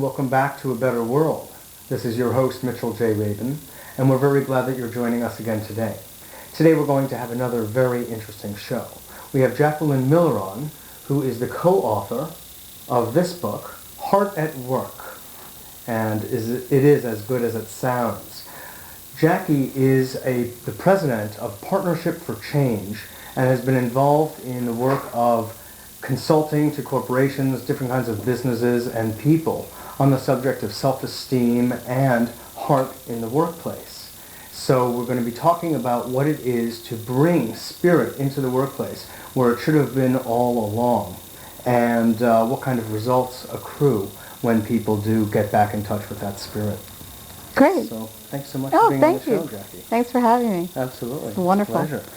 welcome back to A Better World. This is your host, Mitchell J. Rabin, and we're very glad that you're joining us again today. Today we're going to have another very interesting show. We have Jacqueline Milleron, who is the co-author of this book, Heart at Work, and it is as good as it sounds. Jackie is the president of Partnership for Change and has been involved in the work of consulting to corporations, different kinds of businesses and people on the subject of self-esteem and heart in the workplace. So we're going to be talking about what it is to bring spirit into the workplace where it should have been all along, and what kind of results accrue when people do get back in touch with that spirit. Great. So thanks so much for being on the show, Jackie. Thanks for having me. Absolutely. It's wonderful. It's a pleasure.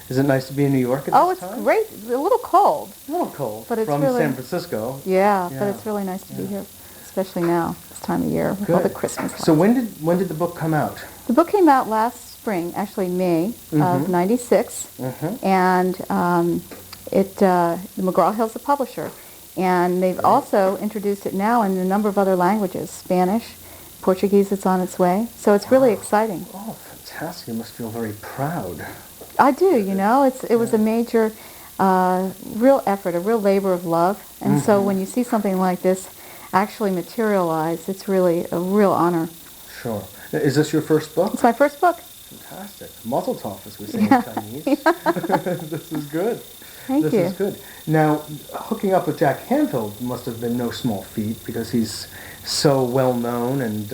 Is it nice to be in New York at this time? Oh, it's great. It's a little cold. A little cold. But it's from really, San Francisco. Yeah, but it's really nice to be here, especially now, this time of year, with all the Christmas lights. So when did the book come out? The book came out last spring, actually May of '96, and McGraw-Hill's the publisher. And they've also introduced it now in a number of other languages, Spanish, Portuguese, it's on its way. So it's really exciting. Oh, fantastic. You must feel very proud. I do, you know. It was a major, real effort, a real labor of love. And so when you see something like this actually materialize, it's really a real honor. Sure. Is this your first book? It's my first book. Fantastic. Mazel tov, as we say in Chinese. This is good. Thank you. This is good. Now, hooking up with Jack Canfield must have been no small feat because he's so well known and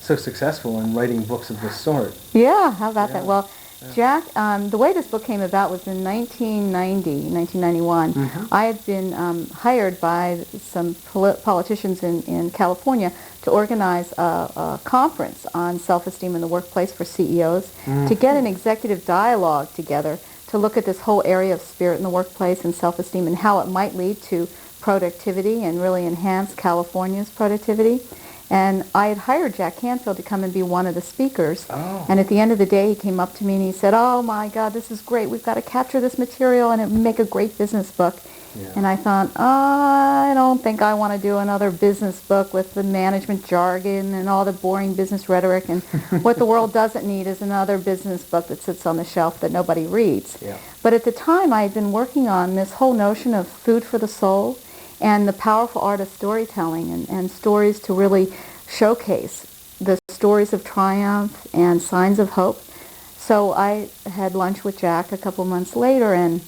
so successful in writing books of this sort. Yeah, how about that? Well, Jack, the way this book came about was in 1991. I had been hired by some politicians in California to organize a conference on self-esteem in the workplace for CEOs to get an executive dialogue together to look at this whole area of spirit in the workplace and self-esteem and how it might lead to productivity and really enhance California's productivity. And I had hired Jack Canfield to come and be one of the speakers. Oh. And at the end of the day, he came up to me and he said, "Oh my God, this is great. We've got to capture this material and it would make a great business book." Yeah. And I thought, I don't think I want to do another business book with the management jargon and all the boring business rhetoric. And what the world doesn't need is another business book that sits on the shelf that nobody reads. Yeah. But at the time, I had been working on this whole notion of food for the soul and the powerful art of storytelling and stories to really showcase the stories of triumph and signs of hope. So I had lunch with Jack a couple months later and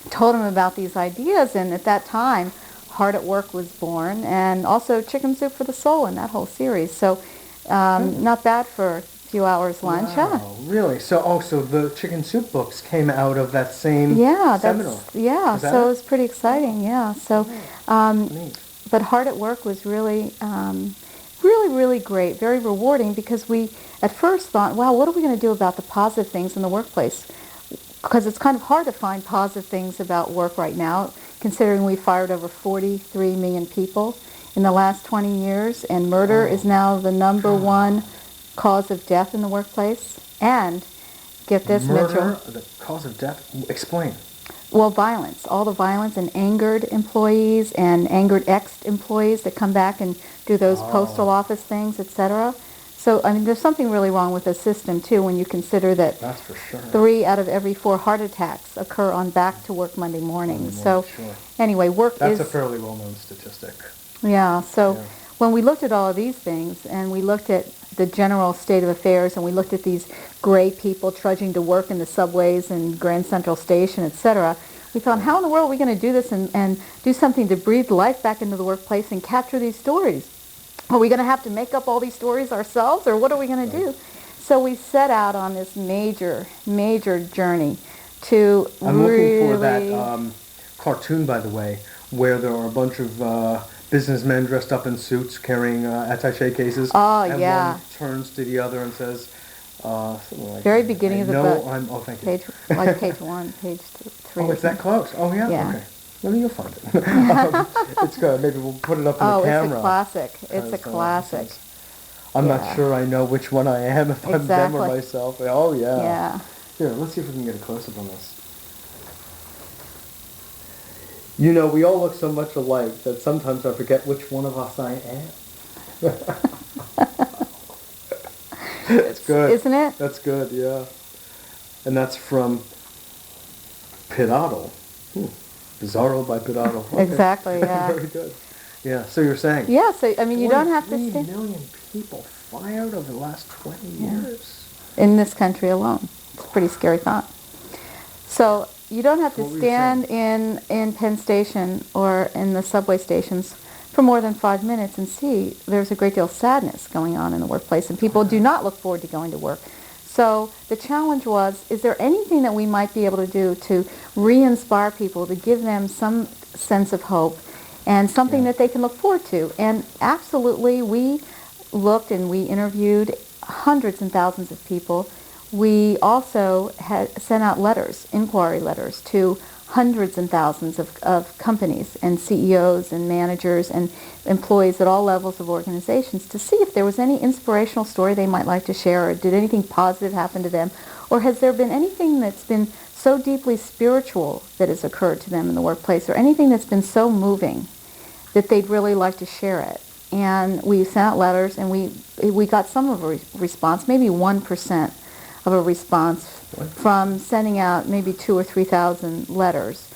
told him about these ideas, and at that time Heart at Work was born, and also Chicken Soup for the Soul in that whole series. So not bad for a few hours lunch. Wow, really? So the Chicken Soup books came out of that same seminar. Yeah, so it was pretty exciting, So, but Heart at Work was really, really great, very rewarding, because we at first thought, wow, what are we going to do about the positive things in the workplace? Because it's kind of hard to find positive things about work right now, considering we fired over 43 million people in the last 20 years, and murder is now the number one cause of death in the workplace. And, get this, Mitchell. Mitchell. The cause of death? Explain. Well, violence. All the violence and angered employees and angered ex-employees that come back and do those postal office things, etc. So, I mean, there's something really wrong with the system, too, when you consider that that's for sure. 3 out of every 4 heart attacks occur on back to work Monday morning. Anyway, work That's a fairly well-known statistic. Yeah, so when we looked at all of these things, and we looked at the general state of affairs, and we looked at these gray people trudging to work in the subways and Grand Central Station, etc., we thought, how in the world are we going to do this and do something to breathe life back into the workplace and capture these stories? Are we going to have to make up all these stories ourselves, or what are we going to do? So we set out on this major journey to I'm looking for that cartoon, by the way, where there are a bunch of businessmen dressed up in suits carrying attaché cases. Oh, and yeah. one turns to the other and says, something like very beginning of the book. Thank you. Page 1, page 3. Oh, it's that close? Oh, yeah? Yeah. Okay. Maybe you'll find it. It's good. Maybe we'll put it up in the camera. Oh, it's a classic. It's a classic. I'm not sure I know which one I am if I'm them or myself. Oh, yeah. Yeah. Here, let's see if we can get a close-up on this. You know, we all look so much alike that sometimes I forget which one of us I am. That's good. Isn't it? That's good, yeah. And that's from Pidato. Bizarro by Pidato. Okay. Exactly, yeah. Very good. Yeah, so you're saying... Yeah, so, I mean, you don't have to 43 stand... million people fired over the last 20 years. In this country alone. It's a pretty scary thought. So you don't have to stand in Penn Station or in the subway stations for more than 5 minutes and see there's a great deal of sadness going on in the workplace, and people do not look forward to going to work. So the challenge was, is there anything that we might be able to do to re-inspire people, to give them some sense of hope and something that they can look forward to? And absolutely, we looked and we interviewed hundreds and thousands of people. We also had sent out letters, inquiry letters, to hundreds and thousands of companies and CEOs and managers and employees at all levels of organizations to see if there was any inspirational story they might like to share, or did anything positive happen to them, or has there been anything that's been so deeply spiritual that has occurred to them in the workplace, or anything that's been so moving that they'd really like to share it. And we sent out letters, and we got some of a response, maybe 1% of a response from sending out maybe 2,000 or 3,000 letters,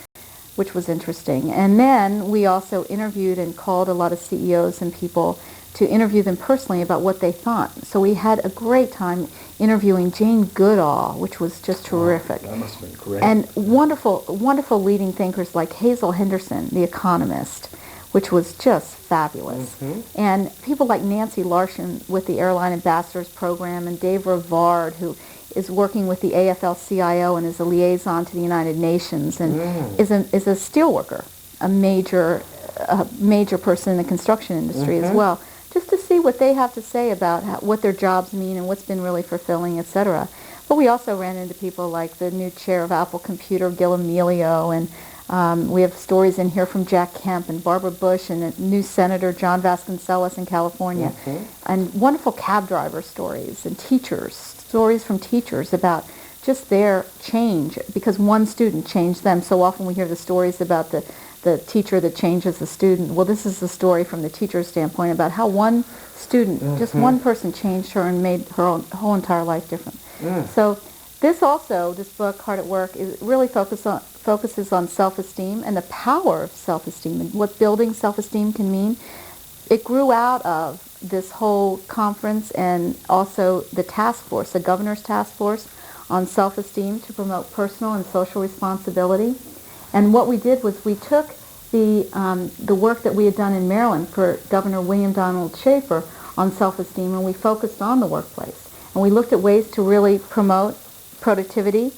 which was interesting. And then we also interviewed and called a lot of CEOs and people to interview them personally about what they thought. So we had a great time interviewing Jane Goodall, which was just terrific. That must have been great. And wonderful, wonderful leading thinkers like Hazel Henderson, the economist, which was just fabulous. And people like Nancy Larson with the Airline Ambassadors Program, and Dave Rivard, who is working with the AFL-CIO and is a liaison to the United Nations, and is a steelworker, a major person in the construction industry as well, just to see what they have to say about what their jobs mean and what's been really fulfilling, etc. But we also ran into people like the new chair of Apple Computer, Gil Amelio, and we have stories in here from Jack Kemp and Barbara Bush and a new Senator John Vasconcellos in California, and wonderful cab driver stories, and stories from teachers about just their change, because one student changed them. So often we hear the stories about the teacher that changes the student. Well, this is the story from the teacher's standpoint about how one student, just one person, changed her and made her whole entire life different. So this book, Hard at Work, is really focuses on self-esteem and the power of self-esteem and what building self-esteem can mean. It grew out of this whole conference and also the task force, the governor's task force on self-esteem to promote personal and social responsibility. And what we did was we took the work that we had done in Maryland for Governor William Donald Schaefer on self-esteem, and we focused on the workplace. And we looked at ways to really promote productivity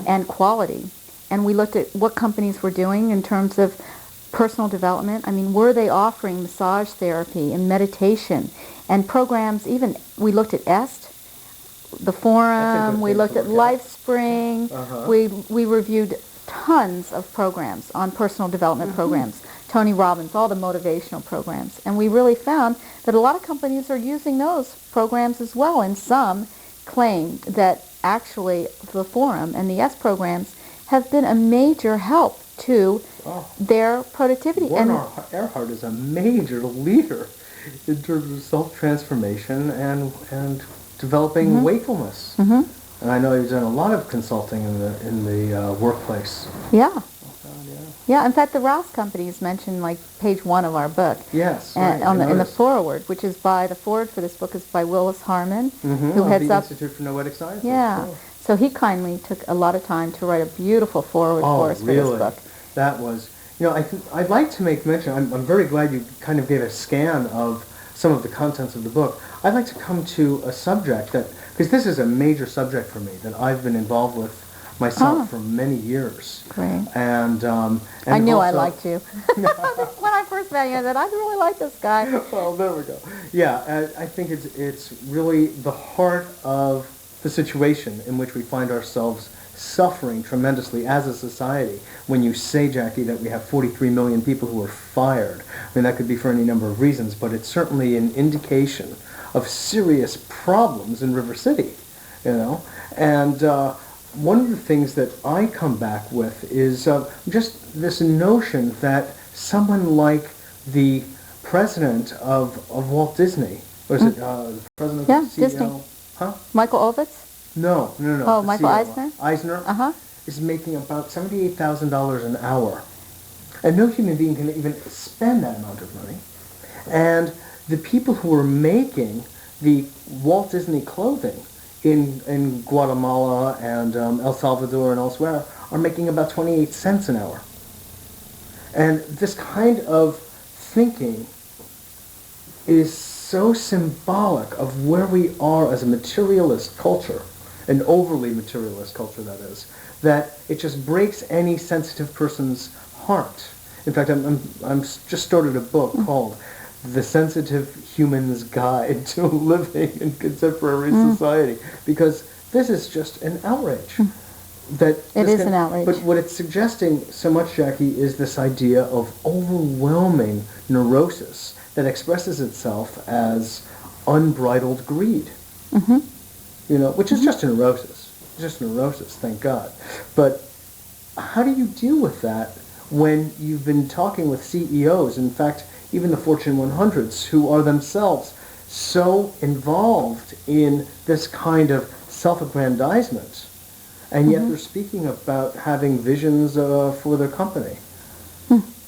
and quality. And we looked at what companies were doing in terms of personal development. I mean, were they offering massage therapy and meditation and programs? Even we looked at EST, the Forum. We looked at LifeSpring. We reviewed tons of programs on personal development programs. Tony Robbins, all the motivational programs. And we really found that a lot of companies are using those programs as well. And some claimed that actually the Forum and the EST programs have been a major help to their productivity. Warren Earhart is a major leader in terms of self-transformation and developing wakefulness. And I know he's done a lot of consulting in the workplace. Yeah, in fact, the Rouse Company is mentioned like page 1 of our book. Yes, and in the foreword, which is the foreword for this book is by Willis Harmon, who heads the up Institute for Noetic Sciences. Yeah. Cool. So he kindly took a lot of time to write a beautiful foreword for us for this book. That was, I'd like to make mention, I'm very glad you kind of gave a scan of some of the contents of the book. I'd like to come to a subject because this is a major subject for me that I've been involved with myself for many years. Great. And I knew I liked you. When I first met you, I said, I really like this guy. Well, there we go. Yeah, I think it's really the heart of the situation in which we find ourselves suffering tremendously as a society. When you say, Jackie, that we have 43 million people who are fired, I mean, that could be for any number of reasons, but it's certainly an indication of serious problems in River City, And one of the things that I come back with is just this notion that someone like the president of Walt Disney Was it the president Yeah, of the CEO? Disney. Huh? Michael Ovitz? No. Oh, the Michael CEO. Eisner? Eisner Uh-huh. is making about $78,000 an hour. And no human being can even spend that amount of money. And the people who are making the Walt Disney clothing in Guatemala and El Salvador and elsewhere are making about 28 cents an hour. And this kind of thinking is so symbolic of where we are as a materialist culture, an overly materialist culture that is, that it just breaks any sensitive person's heart. In fact, I'm just started a book called The Sensitive Human's Guide to Living in Contemporary Society, because this is just an outrage. It is an outrage. But what it's suggesting so much, Jackie, is this idea of overwhelming neurosis that expresses itself as unbridled greed. Which is just a neurosis. Just neurosis, thank God. But how do you deal with that when you've been talking with CEOs, in fact, even the Fortune 100s, who are themselves so involved in this kind of self-aggrandizement, and yet they're speaking about having visions for their company?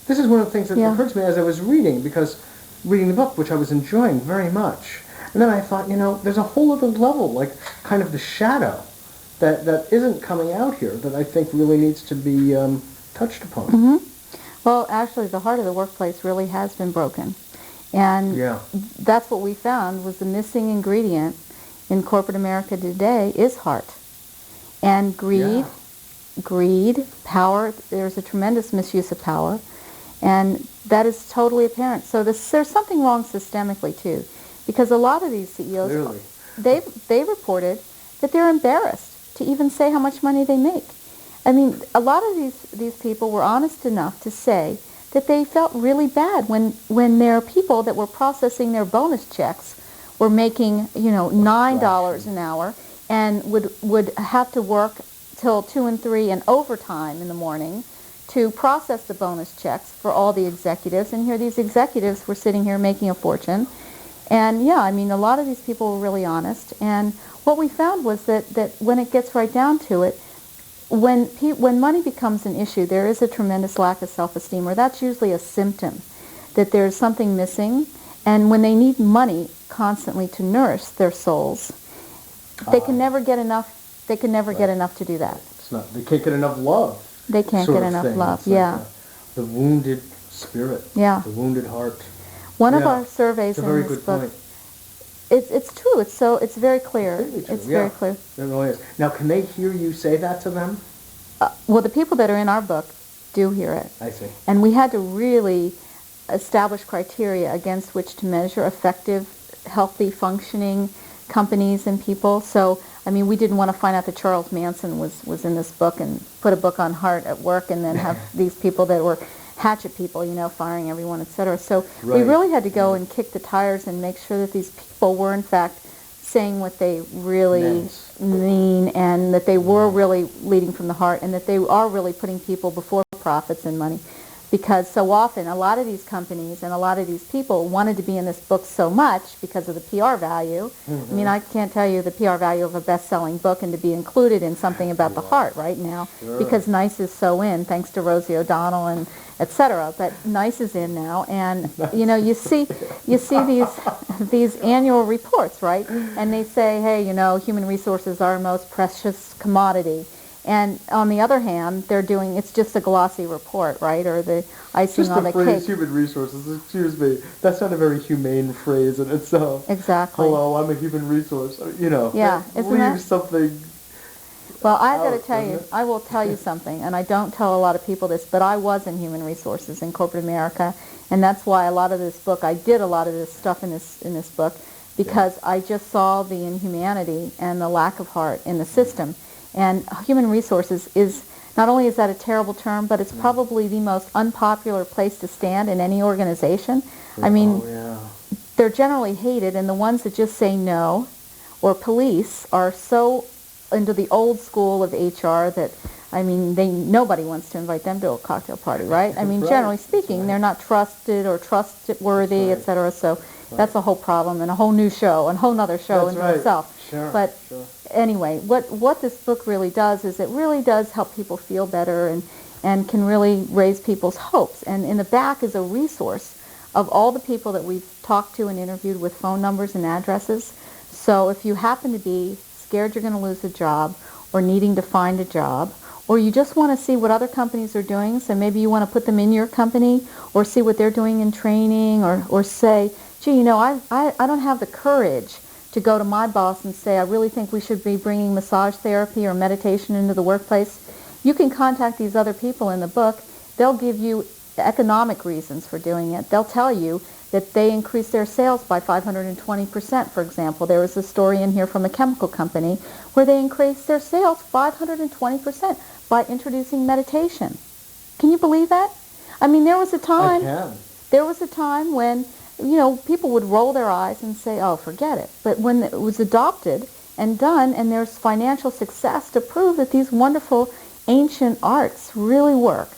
This is one of the things that occurred to me as I was reading the book, which I was enjoying very much. And then I thought, there's a whole other level, like kind of the shadow that isn't coming out here that I think really needs to be touched upon. Well, actually, the heart of the workplace really has been broken. And that's what we found was the missing ingredient in corporate America today is heart. And greed, power, there's a tremendous misuse of power. And that is totally apparent. So there's something wrong systemically, too. Because a lot of these CEOs, Clearly. they reported that they're embarrassed to even say how much money they make. I mean, a lot of these people were honest enough to say that they felt really bad when their people that were processing their bonus checks were making, $9 an hour and would have to work till 2 and 3 and overtime in the morning to process the bonus checks for all the executives. And here these executives were sitting here making a fortune. And a lot of these people were really honest. And what we found was that when it gets right down to it, when money becomes an issue, there is a tremendous lack of self-esteem, or that's usually a symptom that there's something missing. And when they need money constantly to nourish their souls, they can never get enough. They can never get enough to do that. They can't get enough love. They can't get enough love. It's the wounded spirit. The wounded heart. One of our surveys in this book. Point. It's true. It's very clear. It's very clear. It really is. Now, can they hear you say that to them? Well, the people that are in our book do hear it. I see. And we had to really establish criteria against which to measure effective, healthy, functioning companies and people. So, we didn't want to find out that Charles Manson was in this book and put a book on heart at work and then have these people that were hatchet people, firing everyone, etc. So we really had to go and kick the tires and make sure that these people were, in fact, saying what they really mean and that they were really leading from the heart and that they are really putting people before profits and money. Because so often, a lot of these companies and a lot of these people wanted to be in this book so much because of the PR value. I can't tell you the PR value of a best-selling book and to be included in something about the heart right now because Nice is so in, thanks to Rosie O'Donnell and etc. But Nice is in now, and you see these annual reports, right? And they say, hey, human resources are our most precious commodity. And on the other hand, it's just a glossy report, right? Or the icing on the cake. Just the phrase human resources, excuse me, that's not a very humane phrase in itself. Exactly. Hello, I'm a human resource. Yeah, isn't that something. Well, I've got to tell you, I will tell you something, and I don't tell a lot of people this, but I was in human resources in corporate America, and that's why I did a lot of this stuff in this book, because I just saw the inhumanity and the lack of heart in the system. And human resources is, not only is that a terrible term, but it's probably the most unpopular place to stand in any organization. They're generally hated, and the ones that just say no, or police, are so into the old school of HR that, nobody wants to invite them to a cocktail party, right? Generally speaking, they're not trusted or trustworthy, etc. So That's a whole problem and a whole new show, and a whole nother show in itself. Sure. But anyway, what this book really does is it really does help people feel better and can really raise people's hopes. And in the back is a resource of all the people that we've talked to and interviewed with phone numbers and addresses. So if you happen to be scared you're going to lose a job, or needing to find a job, or you just want to see what other companies are doing, so maybe you want to put them in your company or see what they're doing in training, or say, gee, you know, I don't have the courage to go to my boss and say, I really think we should be bringing massage therapy or meditation into the workplace. You can contact these other people in the book. They'll give you economic reasons for doing it. They'll tell you that they increased their sales by 520%, for example. There was a story in here from a chemical company where they increased their sales 520% by introducing meditation. Can you believe that? I mean, there was a time when, you know, people would roll their eyes and say, oh, forget it. But when it was adopted and done, and there's financial success to prove that these wonderful ancient arts really work.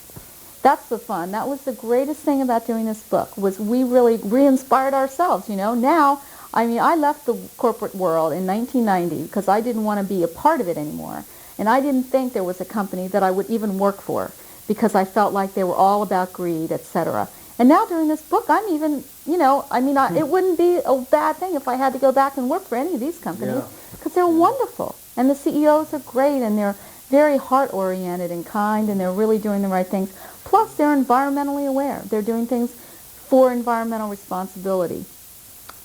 That's the fun. That was the greatest thing about doing this book, was we really re-inspired ourselves, you know. Now, I mean, I left the corporate world in 1990 because I didn't want to be a part of it anymore. And I didn't think there was a company that I would even work for because I felt like they were all about greed, etc. And now doing this book, I'm even, you know, I mean, it wouldn't be a bad thing if I had to go back and work for any of these companies because they're wonderful. And the CEOs are great, and they're very heart-oriented and kind, and they're really doing the right things. Plus, they're environmentally aware. They're doing things for environmental responsibility.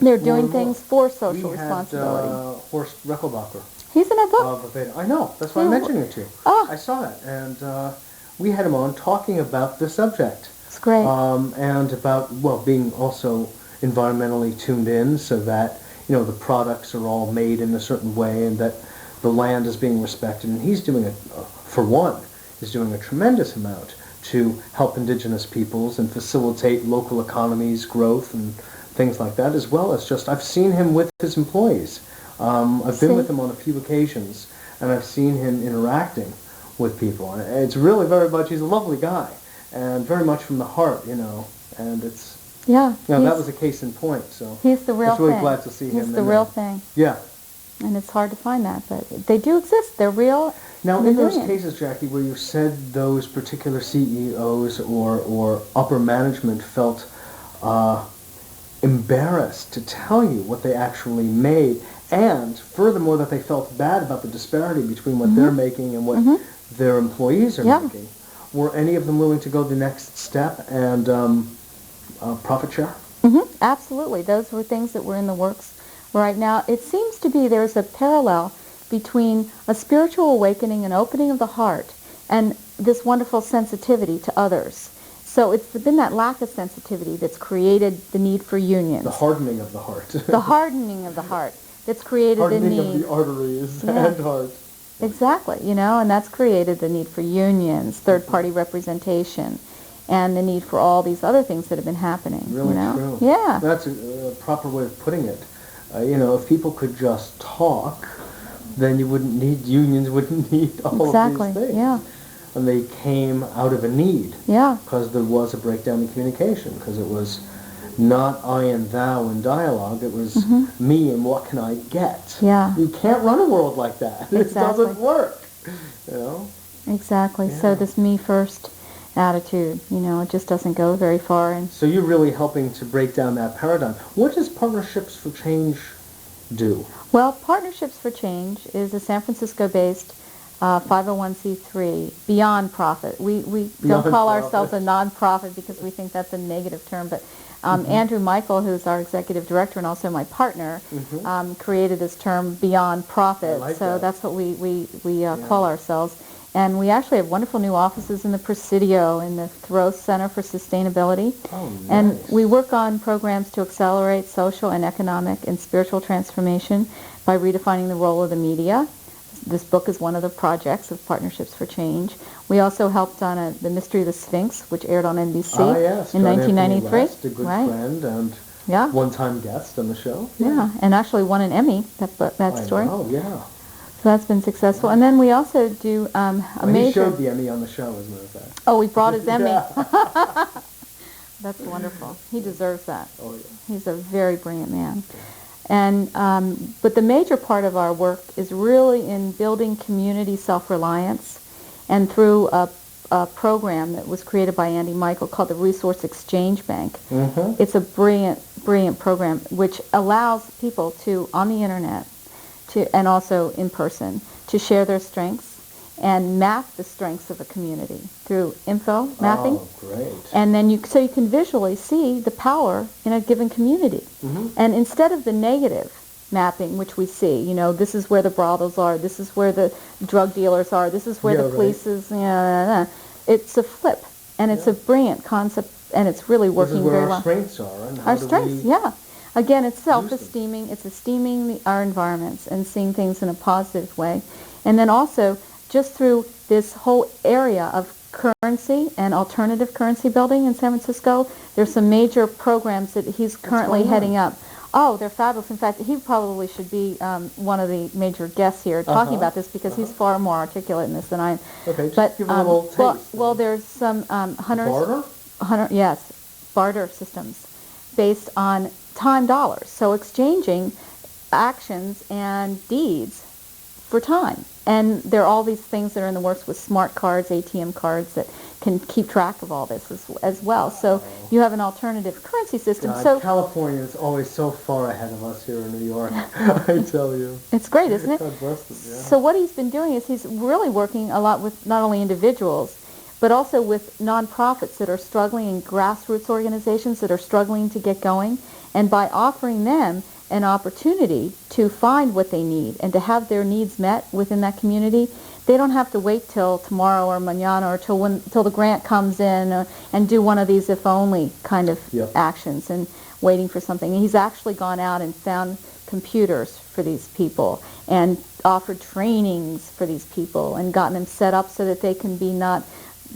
They're doing things for social responsibility. Horst Rechelbacher. He's in our book. I know. That's why I'm mentioning it to you. I saw that. And we had him on talking about the subject. It's great. And about, well, being also environmentally tuned in so that, you know, the products are all made in a certain way and that the land is being respected. And he's doing, for one, is doing a tremendous amount to help indigenous peoples and facilitate local economies, growth, and things like that, as well as just, I've seen him with his employees. I've been with him on a few occasions, and I've seen him interacting with people. And it's really very much, he's a lovely guy, and very much from the heart, you know, and it's, yeah, you know, that was a case in point, so he's the real I was really thing. glad to see him. He's the real thing. Yeah. And it's hard to find that, but they do exist. They're real. Now, in those cases, Jackie, where you said those particular CEOs or upper management felt embarrassed to tell you what they actually made, and furthermore that they felt bad about the disparity between what they're making and what their employees are making, were any of them willing to go the next step and profit share? Absolutely. Those were things that were in the works right now. It seems to be there's a parallel between a spiritual awakening and opening of the heart and this wonderful sensitivity to others. So it's been that lack of sensitivity that's created the need for unions. The hardening of the heart. The hardening of the heart that's created the need. Hardening of the arteries and heart. Exactly, you know, and that's created the need for unions, third-party representation, and the need for all these other things that have been happening. Really, you know? true. Yeah. That's a proper way of putting it. You know, if people could just talk, then you wouldn't need unions, wouldn't need all of these things. Yeah. And they came out of a need. Yeah. Because there was a breakdown in communication, because it was not I and thou in dialogue, it was me and what can I get. Yeah. You can't run a world like that. Exactly. It doesn't work. You know? Exactly. Yeah. So this me first attitude, you know, it just doesn't go very far. And so you're really helping to break down that paradigm. What does Partnerships for Change do? Well, Partnerships for Change is a San Francisco-based 501c3, beyond profit. We don't call ourselves a non-profit because we think that's a negative term, but Andrew Michael, who's our executive director and also my partner, created this term beyond profit. So that's what we call ourselves. And we actually have wonderful new offices in the Presidio, in the Thoreau Center for Sustainability. Oh, nice. And we work on programs to accelerate social and economic and spiritual transformation by redefining the role of the media. This book is one of the projects of Partnerships for Change. We also helped on The Mystery of the Sphinx, which aired on NBC in 1993. West, a good friend and one-time guest on the show. Yeah, and actually won an Emmy, that story. Oh, yeah. So that's been successful. And then we also do a major... He showed the Emmy on the show, as a matter of fact. Oh, we brought his Emmy. That's wonderful. He deserves that. Oh, yeah. He's a very brilliant man. And but the major part of our work is really in building community self-reliance, and through a program that was created by Andy Michael called the Resource Exchange Bank. Mm-hmm. It's a brilliant program which allows people to, on the internet, and also in person, to share their strengths and map the strengths of a community through info mapping. Oh, great. And then so you can visually see the power in a given community. Mm-hmm. And instead of the negative mapping, which we see, this is where the brothels are, this is where the drug dealers are, this is where the police is, it's a flip. And it's a brilliant concept, and it's really working very well. This is where our strengths are. And how our strengths, yeah. Again, it's self-esteeming. It's esteeming our environments and seeing things in a positive way. And then also, just through this whole area of currency and alternative currency building in San Francisco, there's some major programs that he's currently heading up. Oh, they're fabulous. In fact, he probably should be one of the major guests here talking about this, because he's far more articulate in this than I am. Okay, just give a little taste. Well, there's some Barter? Barter systems based on time dollars. So exchanging actions and deeds for time. And there are all these things that are in the works with smart cards, ATM cards, that can keep track of all this as well. So you have an alternative currency system. God, so California is always so far ahead of us here in New York. I tell you. It's great, isn't it? God bless them, yeah. So what he's been doing is he's really working a lot with not only individuals, but also with nonprofits that are struggling, and grassroots organizations that are struggling to get going. And by offering them an opportunity to find what they need and to have their needs met within that community, they don't have to wait till tomorrow or mañana or till the grant comes in and do one of these if only kind of actions and waiting for something. And he's actually gone out and found computers for these people and offered trainings for these people and gotten them set up so that they can be not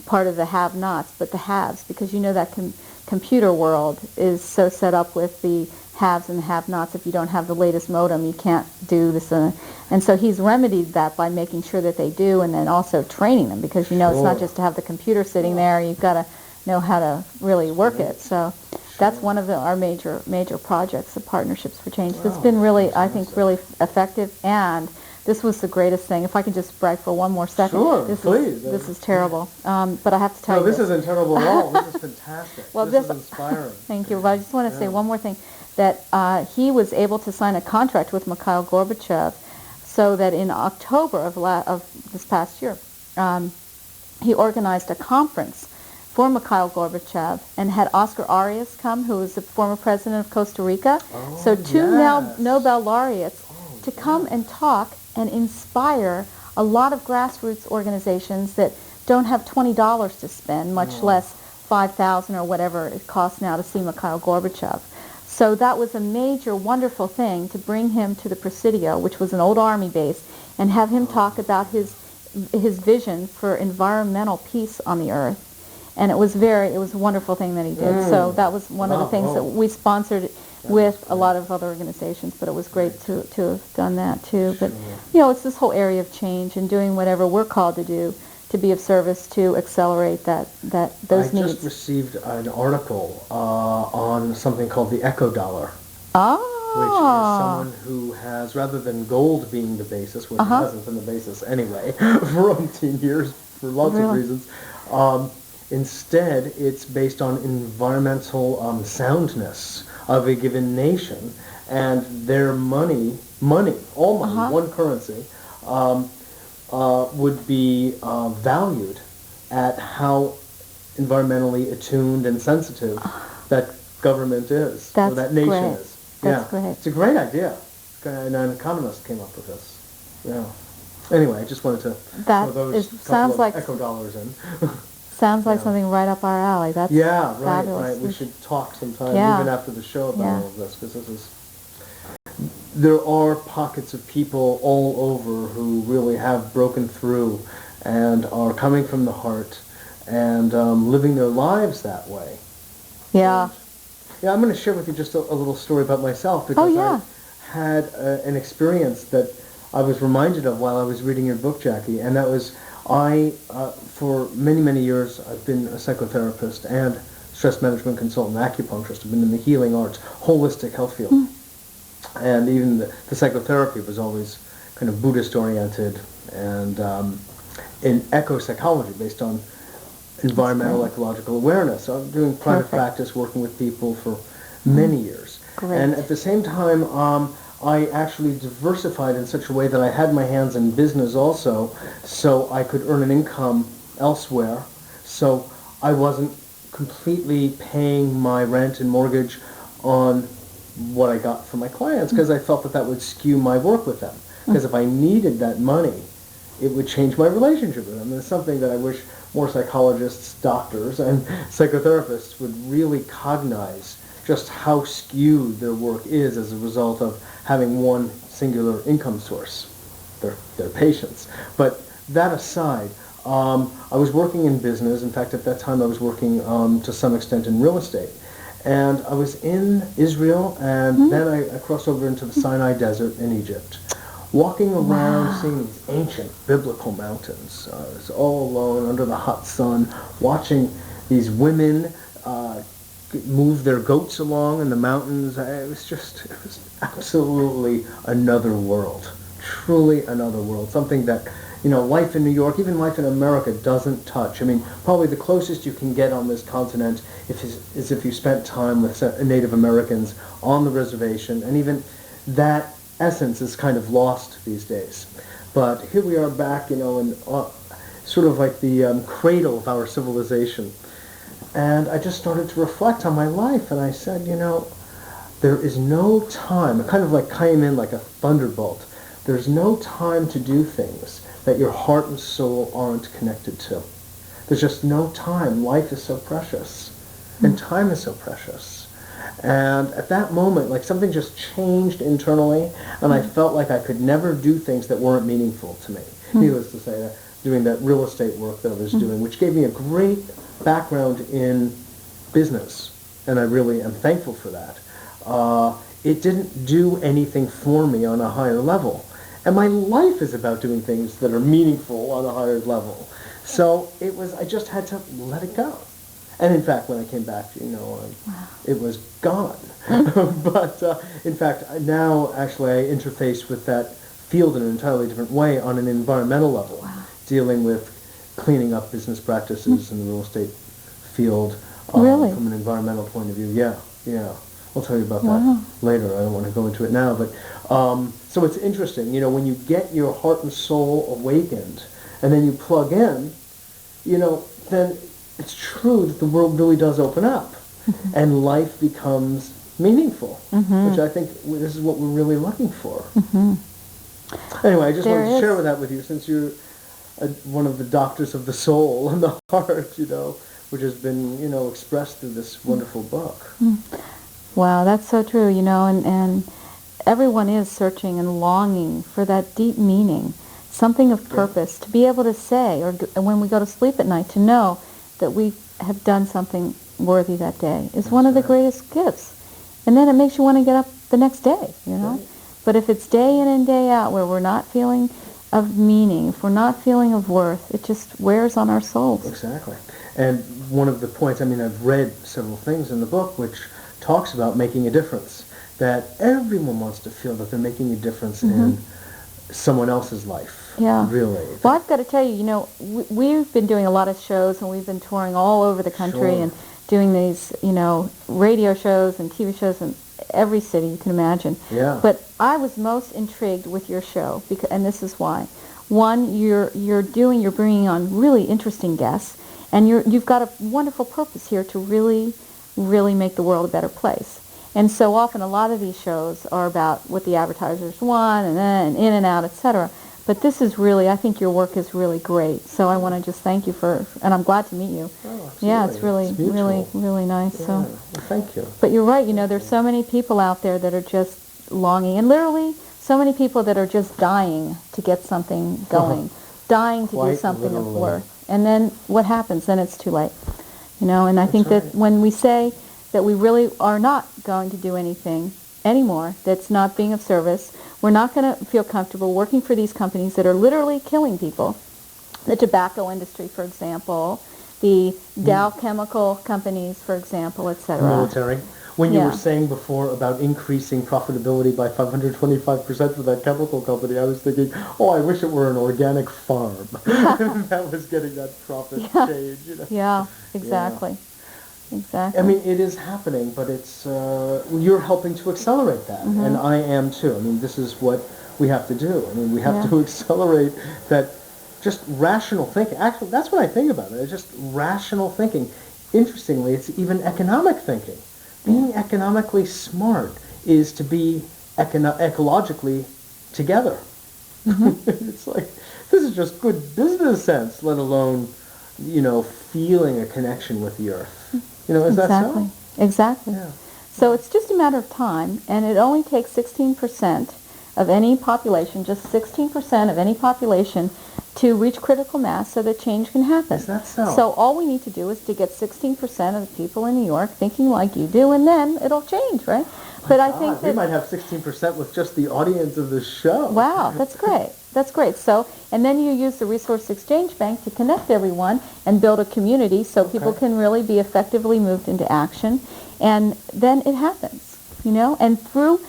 part of the have-nots but the haves, because that computer world is so set up with the haves and have-nots. If you don't have the latest modem, you can't do this. And so he's remedied that by making sure that they do, and then also training them, because it's not just to have the computer sitting there. You've got to know how to really work it. So that's one of our major projects, the Partnerships for Change. That's been really, I think, really effective. And this was the greatest thing. If I could just brag for one more second. Sure, please. This is terrible. But I have to tell you. No, this isn't terrible at all. This is fantastic. Well, this is inspiring. Thank you. But I just want to say one more thing. That he was able to sign a contract with Mikhail Gorbachev, so that in October of this past year, he organized a conference for Mikhail Gorbachev and had Oscar Arias come, who was the former president of Costa Rica. So two Nobel laureates to come and talk and inspire a lot of grassroots organizations that don't have $20 to spend, much less $5,000 or whatever it costs now to see Mikhail Gorbachev. So that was a major, wonderful thing to bring him to the Presidio, which was an old army base, and have him talk about his vision for environmental peace on the earth. And it was a wonderful thing that he did. So that was one of the things that we sponsored with a lot of other organizations, but it was great to have done that too. But it's this whole area of change and doing whatever we're called to do to be of service to accelerate those needs. I just received an article on something called the eco dollar, which is someone who has, rather than gold being the basis, which hasn't been the basis anyway for umpteen years for lots of reasons, instead it's based on environmental soundness of a given nation, and their money, all money, one currency, would be valued at how environmentally attuned and sensitive that government is, or that nation is. That's great. It's a great idea. And an economist came up with this. Yeah. Anyway, I just wanted to throw those couple of eco dollars in. Sounds like something right up our alley. That's fabulous. Right. We should talk sometime, even after the show, about all of this, because there are pockets of people all over who really have broken through and are coming from the heart and living their lives that way. Yeah. I'm going to share with you just a little story about myself, because I had an experience that I was reminded of while I was reading your book, Jackie, and that was for many, many years I've been a psychotherapist and stress management consultant, acupuncturist. I've been in the healing arts, holistic health field. And even the psychotherapy was always kind of Buddhist-oriented and in eco-psychology based on environmental ecological awareness. So I'm doing private practice, working with people for many years. Great. And at the same time, I actually diversified in such a way that I had my hands in business also, so I could earn an income elsewhere. So I wasn't completely paying my rent and mortgage on what I got from my clients, because I felt that would skew my work with them. Because if I needed that money, it would change my relationship with them. And it's something that I wish more psychologists, doctors, and psychotherapists would really cognize just how skewed their work is as a result of having one singular income source, their patients. But that aside, I was working in business. In fact, at that time I was working to some extent in real estate. And I was in Israel, and then I crossed over into the Sinai Desert in Egypt, walking around, seeing these ancient biblical mountains. I was all alone under the hot sun, watching these women move their goats along in the mountains. It was absolutely another world, truly another world, something that, life in New York, even life in America doesn't touch. I mean, probably the closest you can get on this continent is if you spent time with Native Americans on the reservation, and even that essence is kind of lost these days. But here we are back, in sort of like the cradle of our civilization. And I just started to reflect on my life, and I said, there is no time. It kind of like came in like a thunderbolt. There's no time to do things that your heart and soul aren't connected to. There's just no time. Life is so precious, and time is so precious. And at that moment, like something just changed internally, and I felt like I could never do things that weren't meaningful to me. Needless to say, that doing that real estate work that I was doing, which gave me a great background in business, and I really am thankful for that. It didn't do anything for me on a higher level. And my life is about doing things that are meaningful on a higher level. So I just had to let it go. And in fact, when I came back, it was gone. But in fact, now actually I interface with that field in an entirely different way on an environmental level, dealing with cleaning up business practices in the real estate field from an environmental point of view. Yeah. I'll tell you about that later. I don't want to go into it now. But so it's interesting, when you get your heart and soul awakened, and then you plug in, then it's true that the world really does open up, and life becomes meaningful, which I think this is what we're really looking for. Anyway, I just wanted to share that with you, since you're one of the doctors of the soul and the heart, which has been, expressed through this wonderful book. Wow, that's so true, and everyone is searching and longing for that deep meaning, something of purpose, to be able to say, or when we go to sleep at night, to know that we have done something worthy that day is one of the greatest gifts. And then it makes you want to get up the next day, Right. But if it's day in and day out where we're not feeling of meaning, if we're not feeling of worth, it just wears on our souls. Exactly. And one of the points, I've read several things in the book which talks about making a difference, that everyone wants to feel that they're making a difference in someone else's life. Yeah. Really. Well, I've got to tell you, we've been doing a lot of shows, and we've been touring all over the country and doing these, radio shows and TV shows in every city you can imagine. Yeah. But I was most intrigued with your show, and this is why. One, you're bringing on really interesting guests, and you've got a wonderful purpose here to really, really make the world a better place. And so often a lot of these shows are about what the advertisers want, and then in and out, etc. But this is really, I think your work is really great. So I want to just thank you and I'm glad to meet you. Oh, absolutely. Yeah, it's really, really nice. Yeah. So. Well, thank you. But you're right, there's so many people out there that are just longing, and literally so many people that are just dying to get something going, dying to do something of worth. And then what happens? Then it's too late. And I think that when we say that we really are not going to do anything anymore that's not being of service, we're not going to feel comfortable working for these companies that are literally killing people. The tobacco industry, for example, the Dow Chemical companies, for example, etc. Military. When you Yeah. were saying before about increasing profitability by 525% for that chemical company, I was thinking, oh, I wish it were an organic farm. That was getting that profit change. You know? Yeah, exactly. Exactly. I mean, it is happening, but it's you're helping to accelerate that, and I am too. I mean, this is what we have to do. I mean, we have to accelerate that just rational thinking. Actually, that's what I think about it. It's just rational thinking. Interestingly, it's even economic thinking. Being economically smart is to be ecologically together. It's like, this is just good business sense, let alone, feeling a connection with the earth. Is that so? Exactly. Yeah. So it's just a matter of time, and it only takes 16% of any population, just 16% of any population, to reach critical mass so that change can happen. Is that so? So all we need to do is to get 16% of the people in New York thinking like you do, and then it'll change, right? But I think that we might have 16% with just the audience of this show. Wow, that's great. That's great. So, and then you use the Resource Exchange Bank to connect everyone and build a community so people can really be effectively moved into action. And then it happens, and through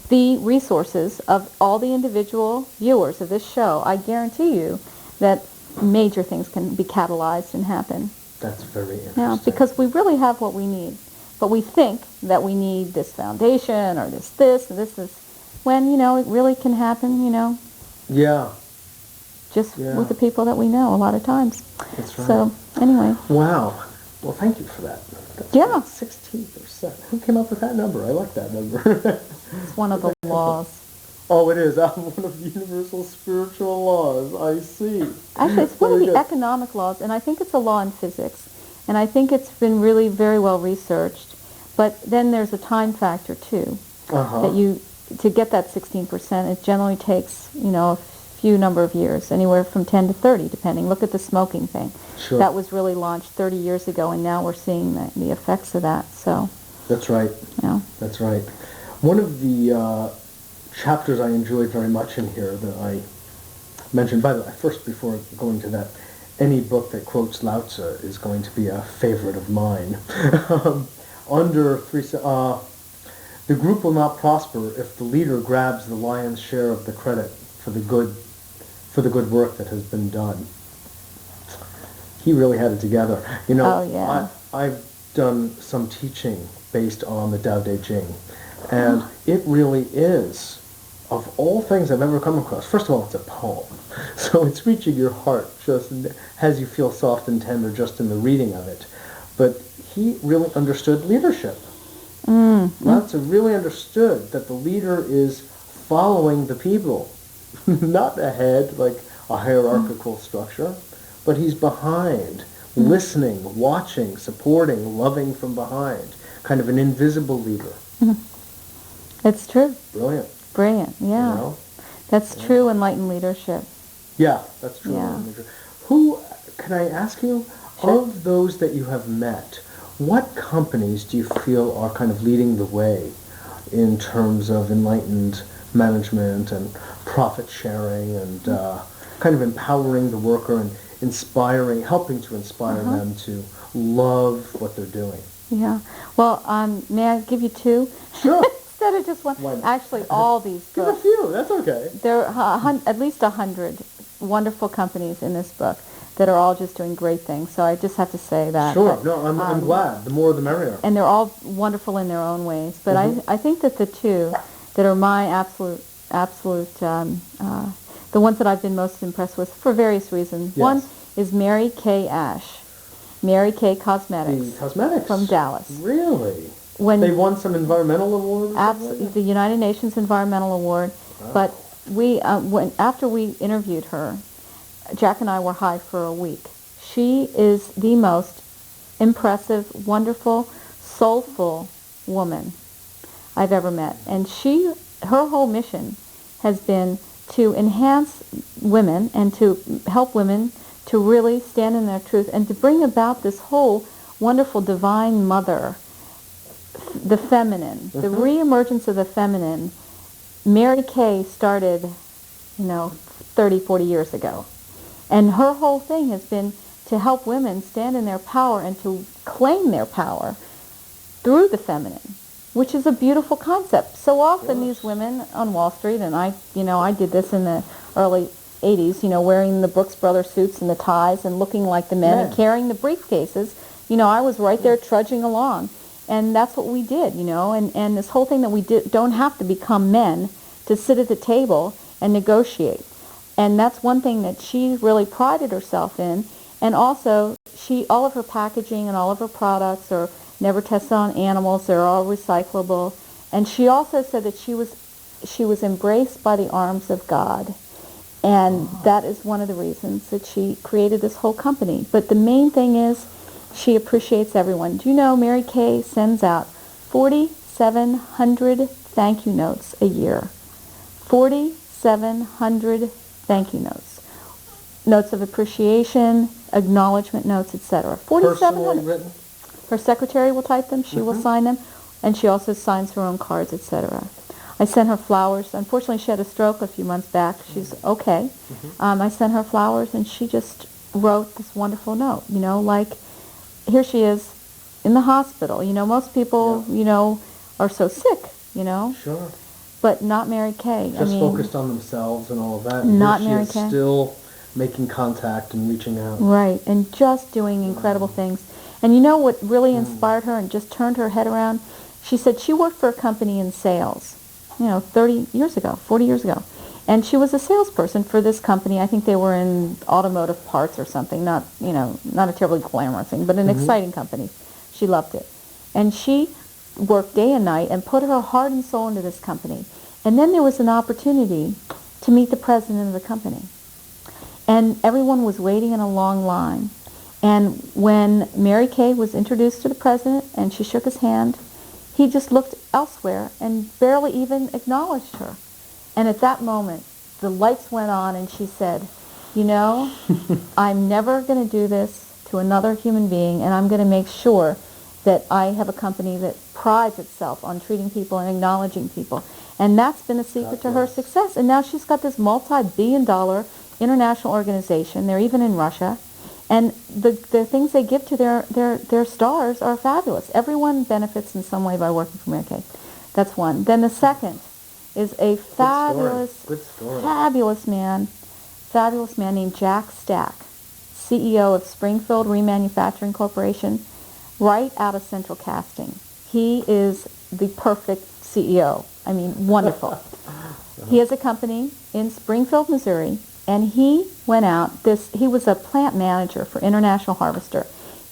the resources of all the individual viewers of this show, I guarantee you that major things can be catalyzed and happen. That's very interesting. Yeah, because we really have what we need. But we think that we need this foundation or this, when, it really can happen, Yeah. just with the people that we know a lot of times. That's right. So, anyway. Wow. Well, thank you for that. That's 16%. Who came up with that number? I like that number. It's one of the laws. Oh, it is. One of the universal spiritual laws. I see. Actually, it's one of the economic laws, and I think it's a law in physics. And I think it's been really very well researched. But then there's a time factor, too. That to get that 16%, it generally takes, a few number of years, anywhere from 10 to 30, depending. Look at the smoking thing. Sure. That was really launched 30 years ago, and now we're seeing the effects of that. So. That's right. Yeah. That's right. One of the chapters I enjoyed very much in here that I mentioned, by the way, first before going to that, any book that quotes Lao Tzu is going to be a favorite of mine. Under the group will not prosper if the leader grabs the lion's share of the credit for the good work that has been done. He really had it together. I've done some teaching based on the Tao Te Ching, and it really is, of all things I've ever come across. First of all, it's a poem, so it's reaching your heart, just as you feel soft and tender just in the reading of it. But he really understood leadership. Lao Tzu really understood that the leader is following the people, not ahead like a hierarchical structure, but he's behind, listening, watching, supporting, loving from behind, kind of an invisible leader. It's true. Brilliant. Brilliant, yeah. That's true enlightened leadership. Yeah, that's true. Yeah. Who, can I ask you, Sure. of those that you have met, what companies do you feel are kind of leading the way in terms of enlightened management and profit sharing and kind of empowering the worker and helping to inspire them to love what they're doing? Yeah. Well, may I give you two? Sure. Instead of just one. Actually, all these Give a books. few. That's okay. There are at least 100 wonderful companies in this book that are all just doing great things. So I just have to say that. Sure. But, No, I'm glad. The more the merrier. And they're all wonderful in their own ways. But I think that the two that are my absolute, the ones that I've been most impressed with for various reasons. Yes. One is Mary Kay Ash, Mary Kay Cosmetics. The cosmetics. From Dallas. Really? When They won some environmental award? Absolutely, the United Nations Environmental Award. Wow. But we, after we interviewed her, Jack and I were high for a week. She is the most impressive, wonderful, soulful woman I've ever met. And her whole mission has been to enhance women and to help women to really stand in their truth and to bring about this whole wonderful divine mother, the feminine, the reemergence of the feminine. Mary Kay started, 30, 40 years ago. And her whole thing has been to to help women stand in their power and to claim their power through the feminine, which is a beautiful concept. So often these women on Wall Street, and I did this in the early 80s, wearing the Brooks Brothers suits and the ties and looking like the men and carrying the briefcases. I was right there trudging along. And that's what we did, and this whole thing that we don't have to become men to sit at the table and negotiate. And that's one thing that she really prided herself in. And also, all of her packaging and all of her products are never tested on animals. They're all recyclable. And she also said that she was embraced by the arms of God. And that is one of the reasons that she created this whole company. But the main thing is she appreciates everyone. Do you know Mary Kay sends out 4,700 thank you notes a year? 4,700 thank you notes. Notes of appreciation, acknowledgement notes, etc. 4,700. Written? Her secretary will type them. She will sign them. And she also signs her own cards, etc. I sent her flowers. Unfortunately, she had a stroke a few months back. She's okay. I sent her flowers, and she just wrote this wonderful note, like, here she is in the hospital. Most people, are so sick, Sure. But not Mary Kay. Just focused on themselves and all of that. Not and Mary she Kay. is still making contact and reaching out. Right, and just doing incredible things. And what really inspired her and just turned her head around? She said she worked for a company in sales, 40 years ago. And she was a salesperson for this company. I think they were in automotive parts or something, not a terribly glamorous thing, but an exciting company. She loved it. And she worked day and night and put her heart and soul into this company. And then there was an opportunity to meet the president of the company. And everyone was waiting in a long line. And when Mary Kay was introduced to the president and she shook his hand, he just looked elsewhere and barely even acknowledged her. And at that moment, the lights went on and she said, I'm never going to do this to another human being, and I'm going to make sure that I have a company that prides itself on treating people and acknowledging people. And that's been a secret to her success. And now she's got this multi-billion-dollar international organization. They're even in Russia. And the things they give to their stars are fabulous. Everyone benefits in some way by working for Mary Kay. That's one. Then the second is a fabulous man named Jack Stack, CEO of Springfield Remanufacturing Corporation, right out of Central Casting. He is the perfect CEO. I mean, wonderful. He has a company in Springfield, Missouri, and he went out. He was a plant manager for International Harvester.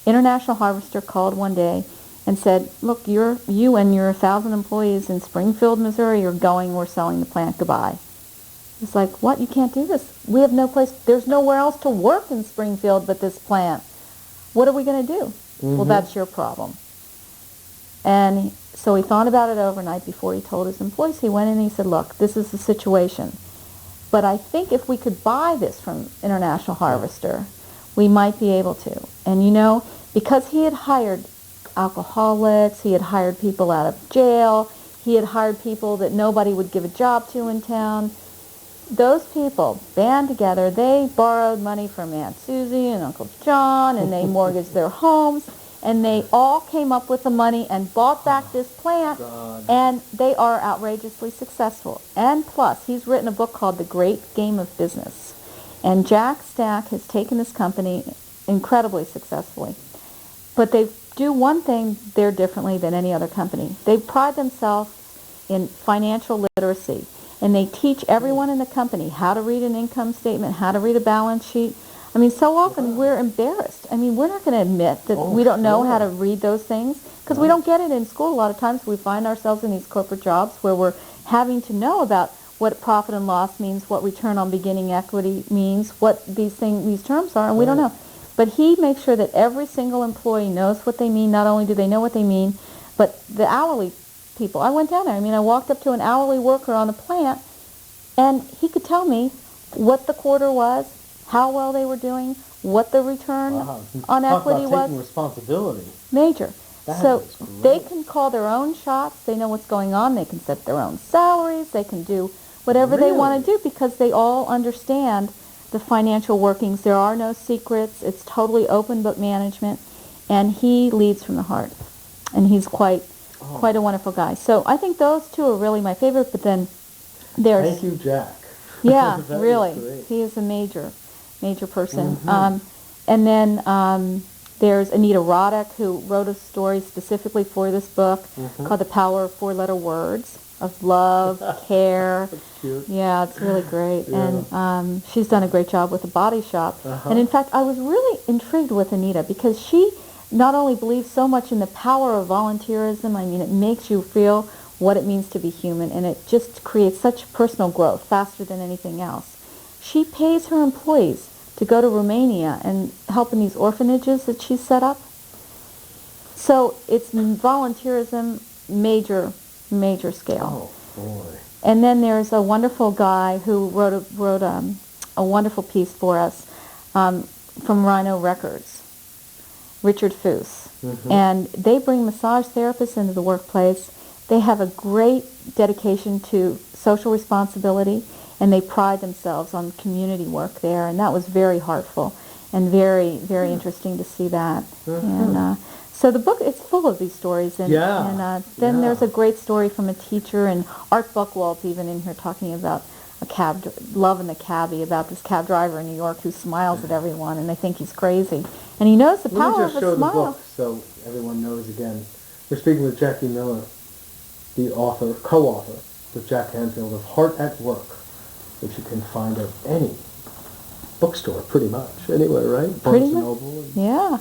International Harvester called one day and said, look, you and your 1,000 employees in Springfield, Missouri are going. We're selling the plant. Goodbye. It's like, what? You can't do this. We have no place. There's nowhere else to work in Springfield but this plant. What are we going to do? Well, that's your problem. And so he thought about it overnight before he told his employees. He went in and he said, look, this is the situation. But I think if we could buy this from International Harvester, we might be able to. And because he had hired alcoholics, he had hired people out of jail, he had hired people that nobody would give a job to in town, those people band together. They borrowed money from Aunt Susie and Uncle John, and they mortgaged their homes, and they all came up with the money and bought back this plant, and they are outrageously successful. And plus, he's written a book called The Great Game of Business. And Jack Stack has taken this company incredibly successfully. But they do one thing there differently than any other company. They pride themselves in financial literacy. And they teach everyone in the company how to read an income statement, how to read a balance sheet. I mean, so often we're embarrassed. I mean, we're not going to admit that we don't know how to read those things because we don't get it in school. A lot of times we find ourselves in these corporate jobs where we're having to know about what profit and loss means, what return on beginning equity means, what these terms are, and we don't know. But he makes sure that every single employee knows what they mean. Not only do they know what they mean, but the hourly people. I went down there. I mean, I walked up to an hourly worker on the plant, and he could tell me what the quarter was, how well they were doing, what the return on equity was. Taking responsibility. Major. That So is great. they can call their own shots. They know what's going on. They can set their own salaries. They can do whatever they want to do because they all understand the financial workings. There are no secrets. It's totally open book management, and he leads from the heart, and he's quite a wonderful guy. So I think those two are really my favorite. But then there's Thank you, Jack. yeah, That really, was great. he is a major person. And then there's Anita Roddick, who wrote a story specifically for this book called The Power of Four-Letter Words, of love, care. That's cute. Yeah, it's really great. Yeah. And she's done a great job with The Body Shop. And in fact, I was really intrigued with Anita because she not only believes so much in the power of volunteerism, I mean, it makes you feel what it means to be human, and it just creates such personal growth faster than anything else. She pays her employees to go to Romania and help in these orphanages that she set up. So it's volunteerism, major scale. Oh, boy. And then there's a wonderful guy who wrote a wonderful piece for us from Rhino Records, Richard Foos. And they bring massage therapists into the workplace. They have a great dedication to social responsibility, and they pride themselves on community work there, and that was very heartful and very, very interesting to see that. And so the book is full of these stories, and then there's a great story from a teacher, and Art Buchwald's even in here talking about love in the cabbie, about this cab driver in New York who smiles at everyone, and they think he's crazy, and he knows the power of a smile. Let me just show the book so everyone knows again. We're speaking with Jackie Miller, the author, co-author with Jack Canfield of Heart at Work, which you can find at any bookstore, pretty much, anywhere, right? Pretty Barnes & much. Noble. Yeah.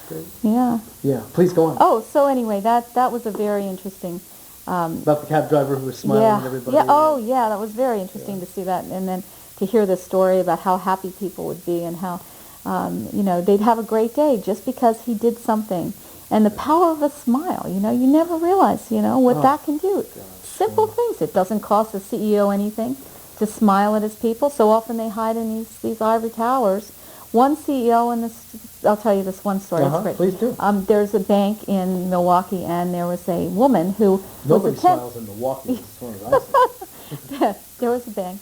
Great. Yeah. Yeah, please go on. Oh, so anyway, that was a very interesting. About the cab driver who was smiling at everybody. Yeah. Oh, yeah. That was very interesting to see that, and then to hear this story about how happy people would be and how, they'd have a great day just because he did something. And the power of a smile, you never realize, what that can do. Simple things. It doesn't cost the CEO anything to smile at his people. So often they hide in these ivory towers. One CEO in this, I'll tell you this one story. It's great. Please do. There's a bank in Milwaukee, and there was a woman who Nobody smiles in Milwaukee as far as I see. There was a bank,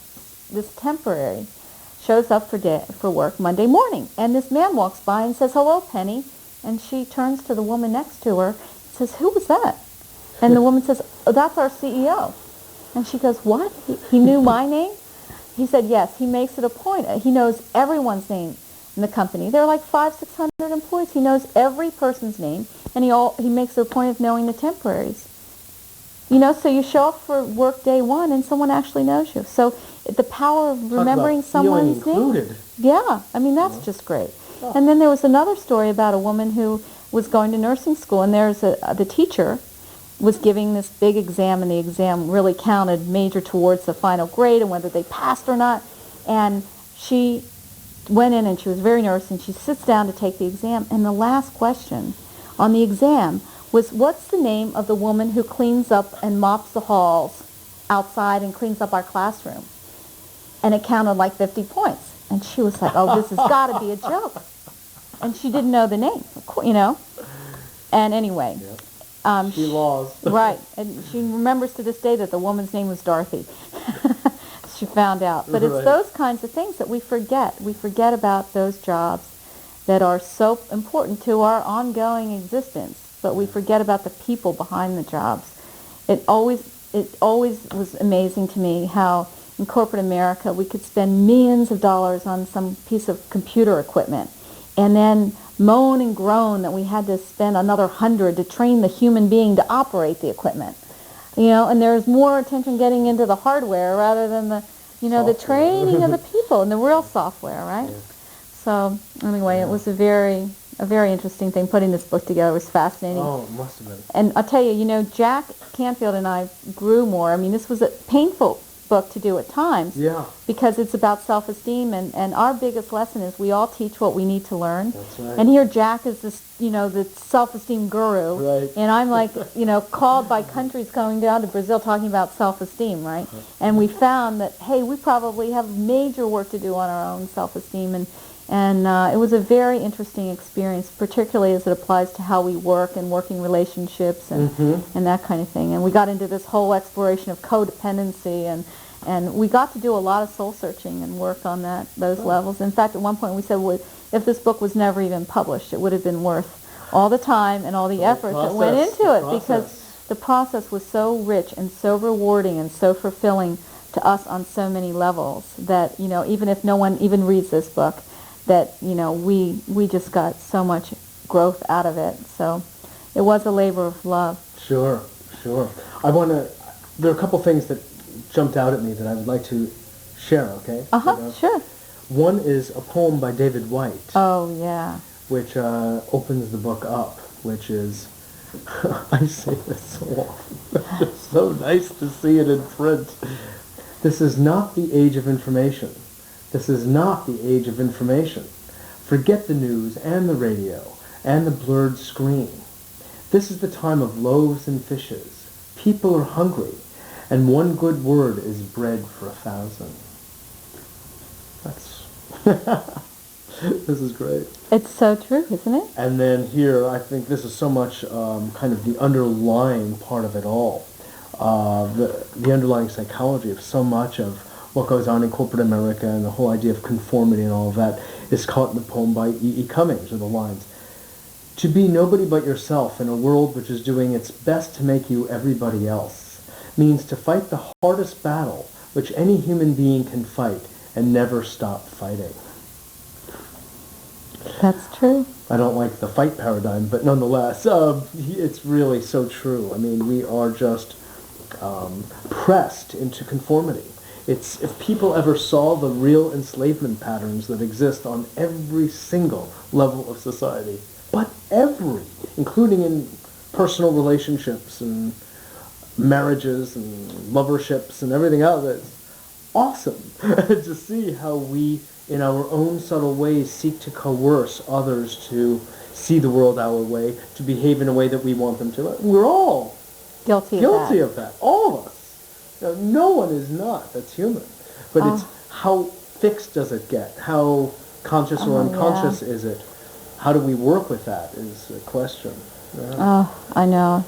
this temporary, shows up for work Monday morning, and this man walks by and says, "Hello, Penny," and she turns to the woman next to her and says, "Who was that?" And the woman says, "Oh, that's our CEO." And she goes, "What? He knew my name?" He said, "Yes, he makes it a point. He knows everyone's name in the company. There are like 500-600 employees. He knows every person's name, and he makes it a point of knowing the temporaries. So you show up for work day one, and someone actually knows you. So the power of remembering someone's name. Yeah, I mean, that's just great. Oh. And then there was another story about a woman who was going to nursing school, and there's the teacher was giving this big exam, and the exam really counted major towards the final grade and whether they passed or not. And she went in, and she was very nervous, and she sits down to take the exam, and the last question on the exam was, what's the name of the woman who cleans up and mops the halls outside and cleans up our classroom? And it counted like 50 points. And she was like, oh, this has got to be a joke. And she didn't know the name, And anyway. Yep. She lost. Right. And she remembers to this day that the woman's name was Dorothy. She found out. But it's those kinds of things that we forget. We forget about those jobs that are so important to our ongoing existence. But we forget about the people behind the jobs. It always was amazing to me how in corporate America we could spend millions of dollars on some piece of computer equipment and then moan and groan that we had to spend another $100 to train the human being to operate the equipment. And there's more attention getting into the hardware rather than the the training of the people and the real software, right? Yeah. So anyway, it was a very interesting thing. Putting this book together was fascinating. Oh, it must have been. And I'll tell you, Jack Canfield and I grew more. I mean, this was a painful book to do at times. Yeah. Because it's about self-esteem, and our biggest lesson is we all teach what we need to learn. That's right. And here Jack is this, the self-esteem guru. Right. And I'm like, called by countries going down to Brazil talking about self-esteem, right? And we found that, hey, we probably have major work to do on our own self-esteem, and it was a very interesting experience, particularly as it applies to how we work and working relationships and that kind of thing. And we got into this whole exploration of codependency And we got to do a lot of soul searching and work on those levels. In fact, at one point we said, well, if this book was never even published, it would have been worth all the time and all the effort that went into it, because the process was so rich and so rewarding and so fulfilling to us on so many levels that, even if no one even reads this book, that, we just got so much growth out of it. So it was a labor of love. Sure. There are a couple things that jumped out at me that I would like to share, okay? Sure. One is a poem by David White. Oh, yeah. Which opens the book up, which is, I say this so often, it's so nice to see it in print. This is not the age of information. This is not the age of information. Forget the news and the radio and the blurred screen. This is the time of loaves and fishes. People are hungry, and one good word is bread for 1,000. That's... This is great. It's so true, isn't it? And then here, I think this is so much kind of the underlying part of it all. The underlying psychology of so much of what goes on in corporate America and the whole idea of conformity and all of that is caught in the poem by E. E. Cummings, or the lines, "To be nobody but yourself in a world which is doing its best to make you everybody else means to fight the hardest battle which any human being can fight and never stop fighting." That's true. I don't like the fight paradigm, but nonetheless, it's really so true. I mean, we are just pressed into conformity. If people ever saw the real enslavement patterns that exist on every single level of society, but including in personal relationships and marriages and loverships and everything else, it's awesome to see how we, in our own subtle ways, seek to coerce others to see the world our way, to behave in a way that we want them to. We're all guilty of that. All of us. No one is not. That's human. But it's how fixed does it get? How conscious or unconscious is it? How do we work with that is a question. I know.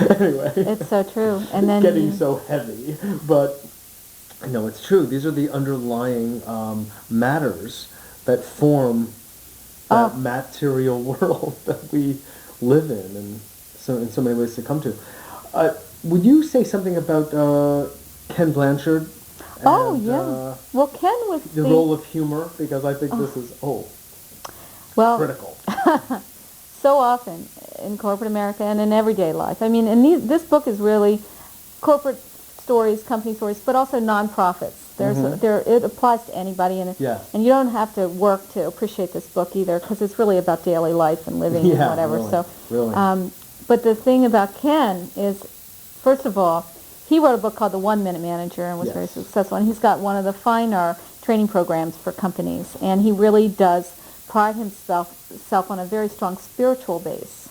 Anyway. It's so true. And then getting so heavy. But no, it's true. These are the underlying matters that form that material world that we live in, and so in so many ways to come to. Would you say something about Ken Blanchard? And, well, Ken was the role of humor, because I think this is critical. So often in corporate America and in everyday life. I mean, and this book is really corporate stories, company stories, but also nonprofits. It applies to anybody, and you don't have to work to appreciate this book either, because it's really about daily life and living and whatever. Really. But the thing about Ken is, first of all, he wrote a book called The 1 Minute Manager and was very successful, and he's got one of the finer training programs for companies, and he really does pride himself on a very strong spiritual base.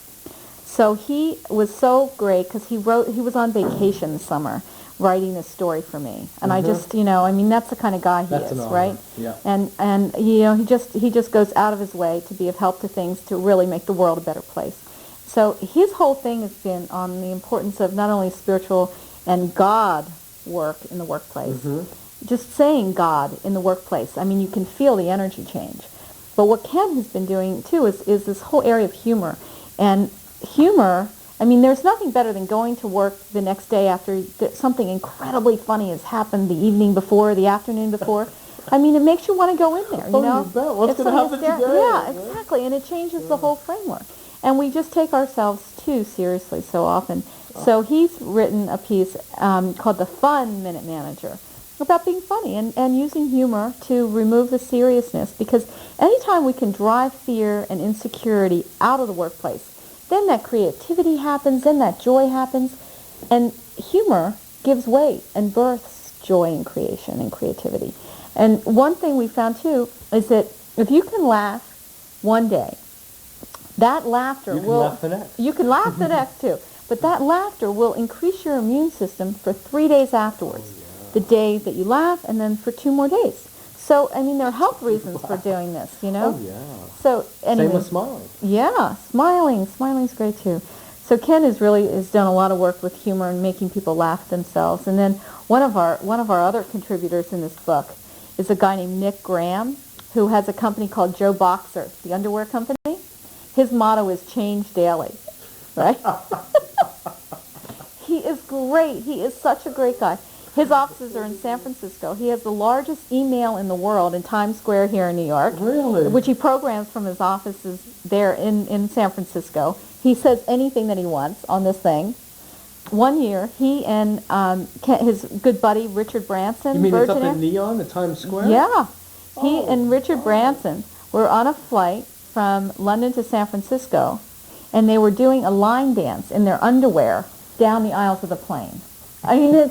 So he was so great because he was on vacation this summer writing this story for me, and I just, that's the kind of guy he is, right? Yeah. And he just goes out of his way to be of help to things to really make the world a better place. So his whole thing has been on the importance of not only spiritual and God work in the workplace, just saying God in the workplace. I mean, you can feel the energy change. But what Ken has been doing too is this whole area of humor. And humor, I mean, there's nothing better than going to work the next day after something incredibly funny has happened the evening before, the afternoon before. I mean, it makes you want to go in there, you know? You bet. What's going to happen today? Yeah, exactly. And it changes the whole framework. And we just take ourselves too seriously so often. So he's written a piece called The Fun Minute Manager, about being funny and using humor to remove the seriousness, because anytime we can drive fear and insecurity out of the workplace, then that creativity happens, then that joy happens, and humor gives way and births joy and creation and creativity. And one thing we found too is that if you can laugh one day, that laughter you can laugh the next. You can laugh the next too, but that laughter will increase your immune system for 3 days afterwards. The day that you laugh, and then for 2 more days. So, I mean, there are health reasons for doing this, you know? Oh, yeah. So, anyway. Same with smiling. Yeah, smiling. Smiling's great, too. So Ken has done a lot of work with humor and making people laugh themselves. And then one of our other contributors in this book is a guy named Nick Graham, who has a company called Joe Boxer, the underwear company. His motto is change daily, right? He is great. He is such a great guy. His offices are in San Francisco. He has the largest email in the world in Times Square here in New York. Really? Which he programs from his offices there in San Francisco. He says anything that he wants on this thing. One year, he and his good buddy Richard Branson. You mean it's up in Neon at Times Square? Yeah. He and Richard Branson were on a flight from London to San Francisco, and they were doing a line dance in their underwear down the aisles of the plane. I mean,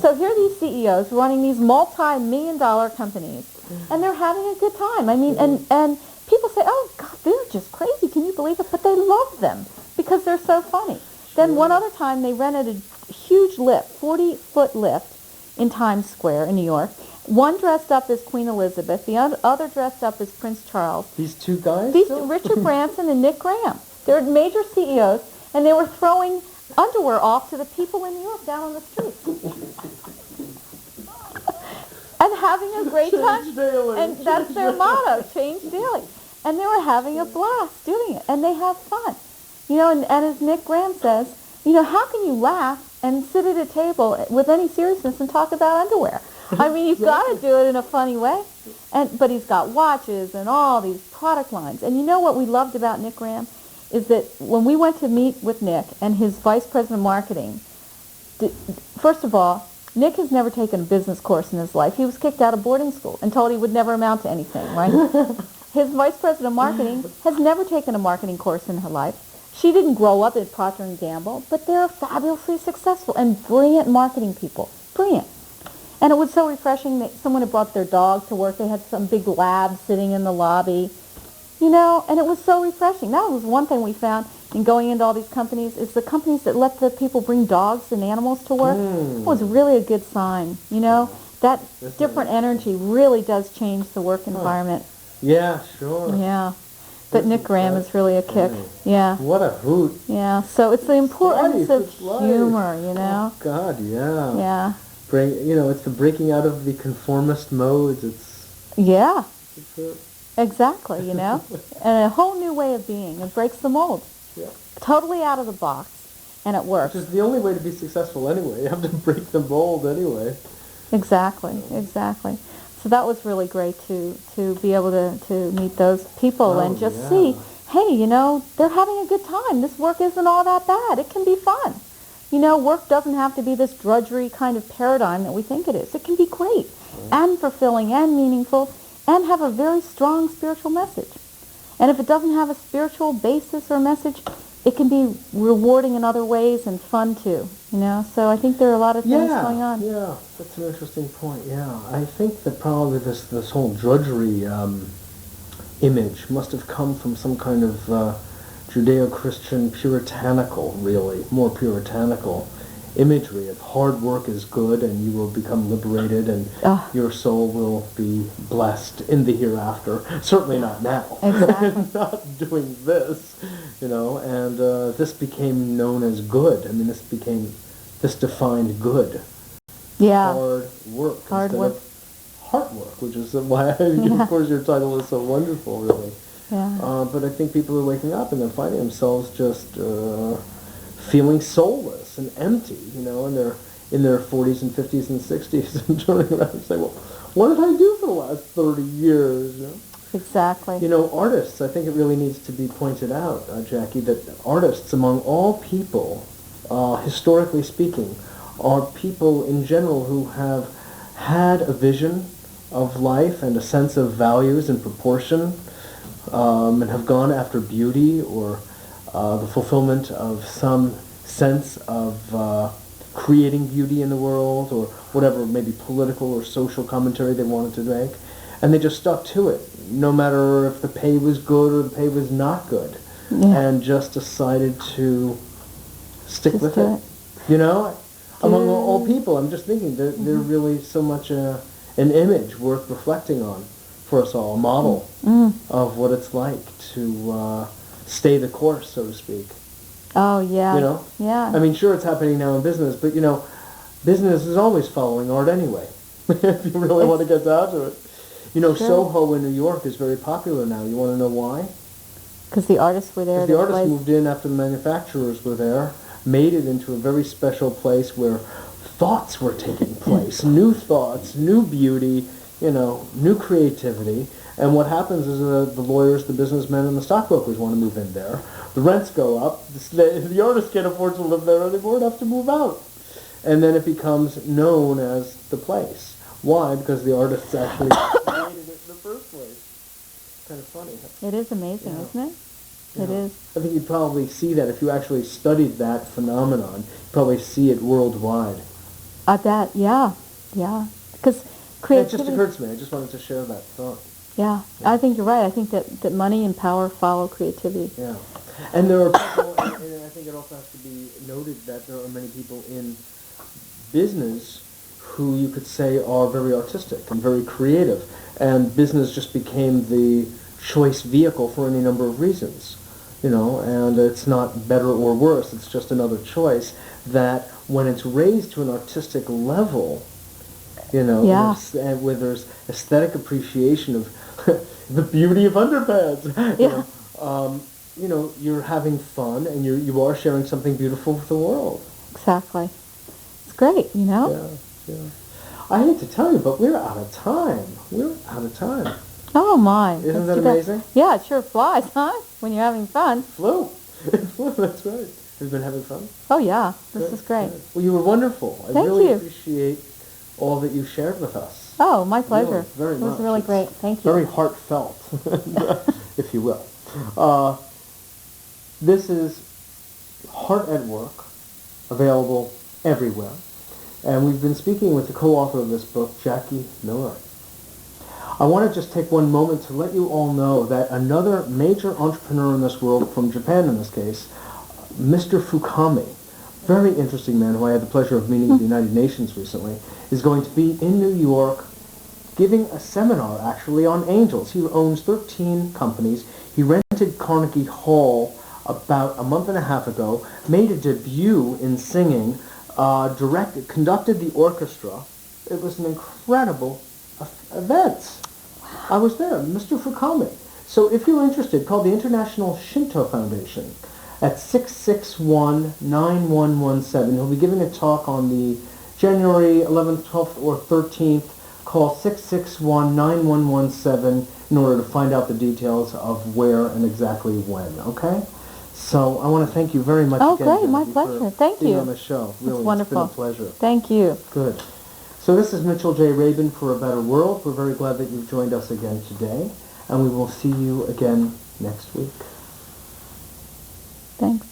so here are these CEOs running these multi-million-dollar companies, and they're having a good time. I mean, and people say, oh, God, they're just crazy. Can you believe it? But they love them because they're so funny. Then one other time, they rented a huge lift, 40-foot lift in Times Square in New York. One dressed up as Queen Elizabeth, the other dressed up as Prince Charles. These two guys? Richard Branson and Nick Graham. They're major CEOs, and they were throwing underwear off to the people in New York down on the street. And having a great time. Daily. And that's their motto, change daily. And they were having a blast doing it, and they have fun. You know, and as Nick Graham says, you know, how can you laugh and sit at a table with any seriousness and talk about underwear? I mean, you've got to do it in a funny way. But he's got watches and all these product lines. And you know what we loved about Nick Graham is that when we went to meet with Nick and his vice president of marketing, first of all, Nick has never taken a business course in his life. He was kicked out of boarding school and told he would never amount to anything, right? His vice president of marketing has never taken a marketing course in her life. She didn't grow up at Procter & Gamble, but they're fabulously successful and brilliant marketing people. Brilliant. And it was so refreshing that someone had brought their dog to work. They had some big lab sitting in the lobby, you know, and it was so refreshing. That was one thing we found in going into all these companies, is the companies that let the people bring dogs and animals to work was really a good sign, you know. That different energy really does change the work environment. Yeah, sure. Yeah. But Nick Graham is really a kick. Yeah. What a hoot. Yeah. So it's the importance of humor, you know. Oh, God, yeah. Yeah. It's the breaking out of the conformist modes. Yeah. Exactly, you know. And a whole new way of being. It breaks the mold. Yeah. Totally out of the box. And it works. Which is the only way to be successful anyway. You have to break the mold anyway. Exactly. So that was really great to be able to meet those people and just see, hey, you know, they're having a good time. This work isn't all that bad. It can be fun. You know, work doesn't have to be this drudgery kind of paradigm that we think it is. It can be great and fulfilling and meaningful and have a very strong spiritual message. And if it doesn't have a spiritual basis or message, it can be rewarding in other ways and fun too, you know. So I think there are a lot of things going on. Yeah, that's an interesting point. Yeah, I think that probably this whole drudgery image must have come from some kind of Judeo-Christian puritanical, really, more puritanical imagery of hard work is good and you will become liberated and your soul will be blessed in the hereafter. Certainly not now. Exactly. Not doing this, you know, and this became known as good. I mean, this defined good. Yeah. Hard work. Hard work. Of heart work, which is why, of course, your title is so wonderful, really. Yeah. But I think people are waking up and they're finding themselves just feeling soulless and empty, you know, and they're in their 40s and 50s and 60s and turning around and saying, well, what did I do for the last 30 years? You know? Exactly. You know, artists, I think it really needs to be pointed out, Jackie, that artists, among all people, historically speaking, are people in general who have had a vision of life and a sense of values and proportion, and have gone after beauty or the fulfillment of some sense of creating beauty in the world or whatever, maybe political or social commentary they wanted to make. And they just stuck to it, no matter if the pay was good or the pay was not good, and just decided to stick with it. You know, among all people, I'm just thinking that they're really so much an image worth reflecting on for us all, a model of what it's like to stay the course, so to speak. Oh, yeah. You know? Yeah. I mean, sure, it's happening now in business, but, business is always following art anyway, if you really want to get down to it. Sure. Soho in New York is very popular now. You want to know why? Because the artists were there. Because the artists moved in after the manufacturers were there, made it into a very special place where thoughts were taking place, new thoughts, new beauty, new creativity. And what happens is the lawyers, the businessmen, and the stockbrokers want to move in there. The rents go up. The artists can't afford to live there anymore and have to move out. And then it becomes known as the place. Why? Because the artists actually created it in the first place. Kind of funny. It is amazing, isn't it? It is. I think you'd probably see that if you actually studied that phenomenon. You'd probably see it worldwide. Yeah. Because creativity... It just occurred to me. I just wanted to share that thought. Yeah. I think you're right. I think that money and power follow creativity. Yeah. And there are people, and I think it also has to be noted that there are many people in business who you could say are very artistic and very creative. And business just became the choice vehicle for any number of reasons. And it's not better or worse. It's just another choice that when it's raised to an artistic level, and where there's aesthetic appreciation of the beauty of underpads, you're having fun and you are sharing something beautiful with the world. Exactly. It's great, Yeah. I hate to tell you, but we're out of time. Oh, my. Isn't that amazing? Yeah, it sure flies, huh? When you're having fun. It flew, that's right. Have you been having fun? Oh, yeah. This is great. Good. Well, you were wonderful. I really appreciate all that you shared with us. Oh, my pleasure. Really, very much. It was really great. Thank you. Very heartfelt, if you will. This is Heart at Work, available everywhere. And we've been speaking with the co-author of this book, Jacqueline Milleron. I want to just take one moment to let you all know that another major entrepreneur in this world, from Japan in this case, Mr. Fukami, very interesting man who I had the pleasure of meeting at the United Nations recently, is going to be in New York giving a seminar, actually, on angels. He owns 13 companies. He rented Carnegie Hall about a month and a half ago, made a debut in singing, conducted the orchestra. It was an incredible event. I was there, Mr. Fukami. So if you're interested, call the International Shinto Foundation at 661-9117. He'll be giving a talk on the January 11th, 12th, or 13th. Call 661-9117 in order to find out the details of where and exactly when, okay? So I want to thank you very much again. Oh, great. My pleasure. Thank you. Being on the show. Really, wonderful. It's been a pleasure. Thank you. Good. So this is Mitchell J. Rabin for A Better World. We're very glad that you've joined us again today, and we will see you again next week. Thanks.